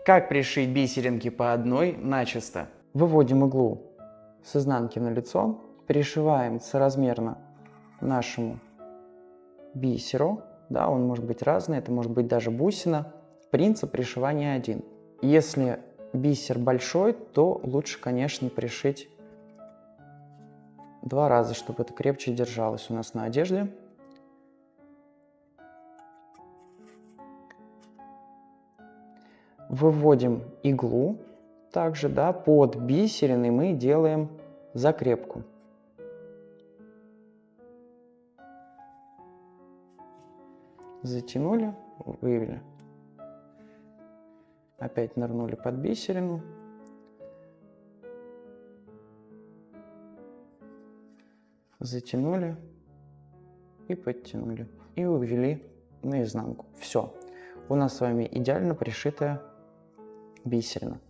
Как пришить бисеринки по одной начисто? Выводим иглу с изнанки на лицо, пришиваем соразмерно нашему бисеру. Да, он может быть разный, это может быть даже бусина. Принцип пришивания один. Если бисер большой, то лучше, конечно, пришить 2 раза, чтобы это крепче держалось у нас на одежде. Выводим иглу. Также, да, под бисериной мы делаем закрепку. Затянули, вывели. Опять нырнули под бисерину. Затянули и подтянули. И увели наизнанку. Все. У нас с вами идеально пришитая бисерина.